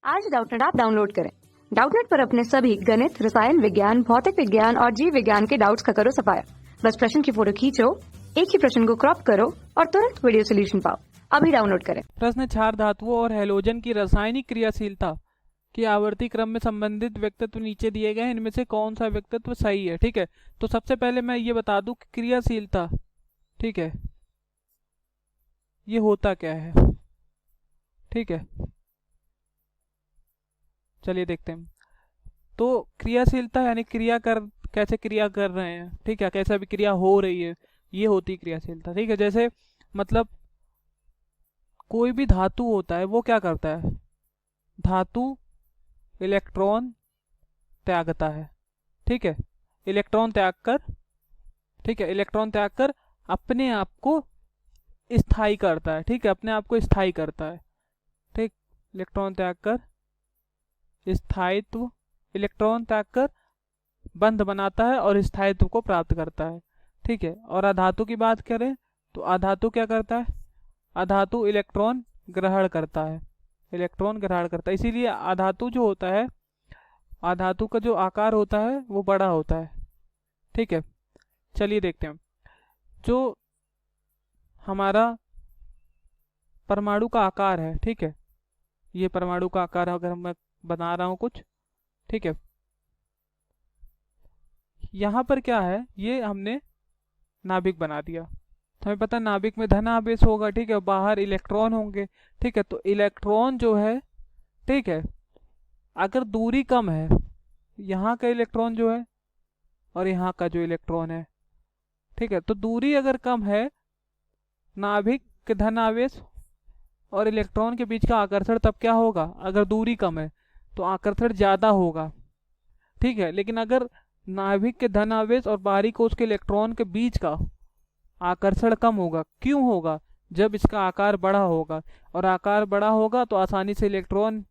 आज Doubtnut app download करें। Doubtnut पर अपने सभी गणित, रसायन विज्ञान, भौतिक विज्ञान और जीव विज्ञान के डाउट्स का करो सफाया। बस प्रश्न की फोटो खींचो, एक ही प्रश्न को क्रॉप करो और तुरंत वीडियो सोल्यूशन पाओ। अभी डाउनलोड करें। प्रश्न क्षार धातुओं और हैलोजन की रासायनिक क्रियाशीलता की आवर्ती क्रम में संबंधित व्यक्तित्व नीचे दिए गए हैं, इनमें से कौन सा व्यक्तित्व सही है। ठीक है, तो सबसे पहले मैं ये बता दूं कि क्रियाशीलता, ठीक है, ये होता क्या है। ठीक है, चलिए देखते हैं। तो क्रियाशीलता यानी कैसे क्रिया कर रहे हैं, ठीक है, कैसे भी क्रिया हो रही है, ये होती क्रियाशीलता। ठीक है, जैसे मतलब कोई भी धातु होता है वो क्या करता है, धातु इलेक्ट्रॉन त्यागता है। ठीक है, इलेक्ट्रॉन त्याग कर, ठीक है, इलेक्ट्रॉन त्याग कर अपने आप को स्थायी करता है। ठीक है, अपने आप को स्थायी करता है। ठीक, इलेक्ट्रॉन त्याग कर स्थायित्व, इलेक्ट्रॉन त्याग कर बंध बनाता है और स्थायित्व को प्राप्त करता है। ठीक है, और अधातु की बात करें तो अधातु क्या करता है, अधातु इलेक्ट्रॉन ग्रहण करता है, इलेक्ट्रॉन ग्रहण करता है। इसीलिए अधातु जो होता है, अधातु का जो आकार होता है वो बड़ा होता है। ठीक है, चलिए देखते हैं। जो हमारा परमाणु का आकार है, ठीक है, ये परमाणु का आकार अगर मैं बना रहा हूं कुछ, ठीक है, यहां पर क्या है, ये हमने नाभिक बना दिया। तो हमें पता है नाभिक में धन आवेश होगा, ठीक है, बाहर इलेक्ट्रॉन होंगे। ठीक है, तो इलेक्ट्रॉन जो है, ठीक है, अगर दूरी कम है, यहाँ का इलेक्ट्रॉन जो है और यहाँ का जो इलेक्ट्रॉन है, ठीक है, तो दूरी अगर कम है, नाभिक के धन आवेश और इलेक्ट्रॉन के बीच का आकर्षण तब क्या होगा, अगर दूरी कम है तो आकर्षण ज्यादा होगा। ठीक है, लेकिन अगर नाभिक के धन आवेश और बाहरी कोश के इलेक्ट्रॉन के बीच का आकर्षण कम होगा। क्यों होगा, जब इसका आकार बड़ा होगा, और आकार बड़ा होगा तो आसानी से इलेक्ट्रॉन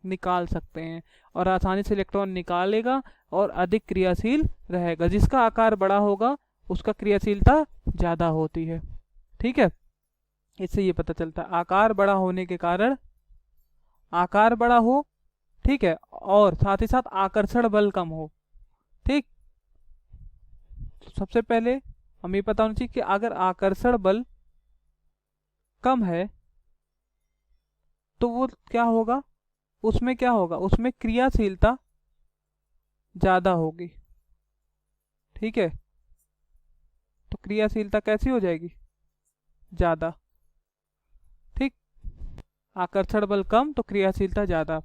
निकाल सकते हैं, और आसानी से इलेक्ट्रॉन निकालेगा और अधिक क्रियाशील रहेगा। जिसका आकार बड़ा होगा उसका क्रियाशीलता ज्यादा होती है। ठीक है, इससे ये पता चलता है आकार बड़ा होने के कारण, आकार बड़ा हो, ठीक है, और साथ ही साथ आकर्षण बल कम हो। ठीक, सबसे पहले हमें पता होना चाहिए कि अगर आकर्षण बल कम है तो वो क्या होगा, उसमें क्या होगा, उसमें क्रियाशीलता ज्यादा होगी। ठीक है, तो क्रियाशीलता कैसी हो जाएगी, ज्यादा। ठीक, आकर्षण बल कम तो क्रियाशीलता ज्यादा।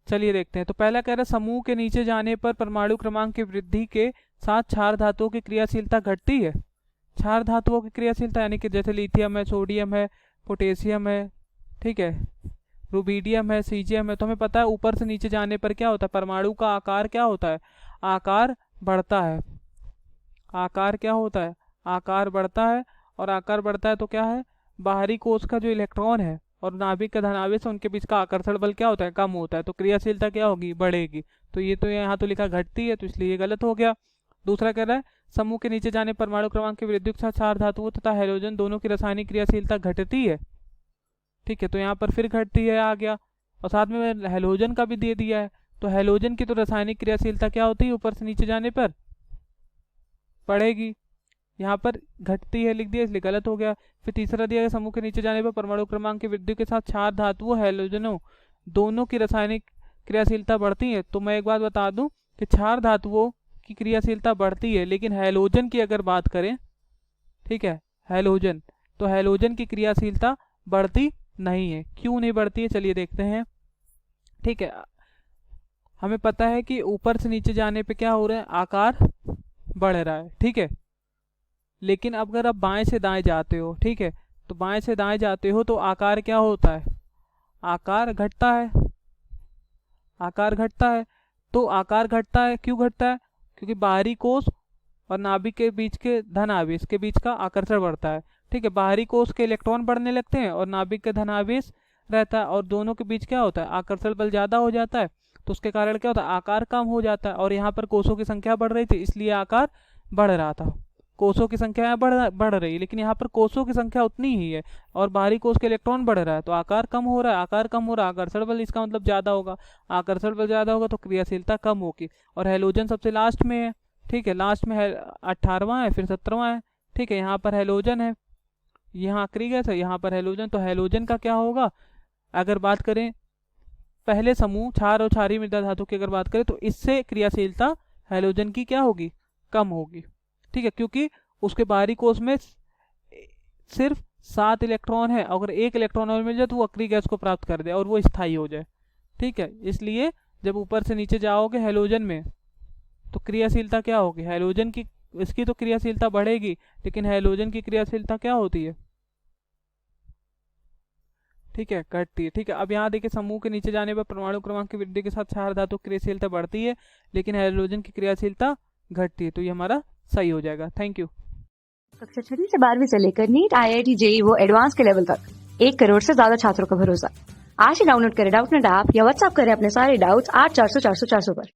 चलिए देखते हैं। तो पहला कह रहा है समूह के नीचे जाने पर परमाणु क्रमांक की वृद्धि के साथ क्षार धातुओं की क्रियाशीलता घटती है। क्षार धातुओं की क्रियाशीलता यानी कि जैसे लिथियम है, सोडियम है, पोटेशियम है, ठीक है, रुबीडियम है, सीजियम है। तो हमें पता है ऊपर से नीचे जाने पर क्या होता है, परमाणु का आकार क्या होता है, आकार बढ़ता है। आकार क्या होता है, आकार बढ़ता है, और आकार बढ़ता है तो क्या है, बाहरी कोश का जो इलेक्ट्रॉन है और नाभिक का धनावेश है उनके बीच का आकर्षण बल क्या होता है, कम होता है, तो क्रियाशीलता क्या होगी, बढ़ेगी। तो ये तो यहाँ तो लिखा घटती है, तो इसलिए ये गलत हो गया। दूसरा कह रहा है समूह के नीचे जाने परमाणु क्रमांक की वृद्धि के साथ क्षार धातुओं तथा हैलोजन दोनों की रासायनिक क्रियाशीलता घटती है। ठीक है, तो यहाँ पर फिर घटती है आ गया, और साथ में हैलोजन का भी दे दिया है। तो हैलोजन की तो रासायनिक क्रियाशीलता क्या होती है, ऊपर से नीचे जाने पर बढ़ेगी, यहाँ पर घटती है लिख दिया, इसलिए गलत हो गया। फिर तीसरा दिया गया समूह के नीचे जाने पर परमाणु क्रमांक की वृद्धि के साथ क्षार धातुओं हैलोजनों दोनों की रासायनिक क्रियाशीलता बढ़ती है। तो मैं एक बात बता दूं कि क्षार धातुओं की क्रियाशीलता बढ़ती है, लेकिन हैलोजन की अगर बात करें, ठीक है, हैलोजन, तो हैलोजन की क्रियाशीलता बढ़ती नहीं है। क्यों नहीं बढ़ती है, चलिए देखते हैं। ठीक है, हमें पता है कि ऊपर से नीचे जाने पे क्या हो रहा है, आकार बढ़ रहा है। ठीक है, लेकिन अब अगर आप बाएं से दाएं जाते हो, ठीक है, तो बाएं से दाएं जाते हो तो आकार क्या होता है, आकार घटता है, आकार घटता है। तो आकार घटता है, क्यों घटता है, क्योंकि बाहरी कोश और नाभिक के बीच के धन आवेश के बीच का आकर्षण बढ़ता है। ठीक है, बाहरी कोश के इलेक्ट्रॉन बढ़ने लगते हैं और नाभिक के धन आवेश रहता है, और दोनों के बीच क्या होता है, आकर्षण बल ज्यादा हो जाता है। तो उसके कारण क्या होता है, आकार कम हो जाता है, और यहाँ पर कोषों की संख्या बढ़ रही थी इसलिए आकार बढ़ रहा था। कोषों की संख्या यहाँ बढ़ रही है, लेकिन यहाँ पर कोषों की संख्या उतनी ही है और बाहरी कोष के इलेक्ट्रॉन बढ़ रहा है, तो आकार कम हो रहा है। आकार कम हो रहा है, आकर्षण बल इसका मतलब ज़्यादा होगा। आकर्षण बल ज़्यादा होगा तो क्रियाशीलता कम होगी। और हैलोजन सबसे लास्ट में है, ठीक है, लास्ट में है 18वां है, फिर 17वां है, ठीक है। यहाँ पर हैलोजन है, यहाँ आखिरी गैस है, यहाँ पर हैलोजन। तो हैलोजन का क्या होगा, अगर बात करें पहले समूह क्षार और क्षारीय मृदा धातु की अगर बात करें तो इससे क्रियाशीलता हैलोजन की क्या होगी, कम होगी, ठीक है, क्योंकि उसके बाहरी कोष में सिर्फ 7 इलेक्ट्रॉन है। अगर 1 इलेक्ट्रॉन और मिल जाए तो वो अक्रिय गैस को प्राप्त कर दे और वो स्थायी हो जाए, ठीक है। इसलिए जब ऊपर से नीचे जाओगे हैलोजन में तो क्रियाशीलता क्या होगी, हैलोजन की इसकी तो क्रियाशीलता बढ़ेगी, लेकिन हैलोजन की क्रियाशीलता क्या होती है, ठीक है, घटती है, ठीक है। अब यहाँ देखिए समूह के नीचे जाने पर परमाणु क्रमांक की वृद्धि के साथ क्षार धातु की क्रियाशीलता बढ़ती है, लेकिन हैलोजन की क्रियाशीलता घटती है। तो ये हमारा सही हो जाएगा। Thank you. कक्षा 6वीं से 12वीं से लेकर नीट, IIT, JEE वो एडवांस के लेवल तक 1 करोड़ से ज्यादा छात्रों का भरोसा। आज ही डाउनलोड करें डाउटनेट ऐप या व्हाट्सएप करें अपने सारे डाउट्स 8400 400 400 पर।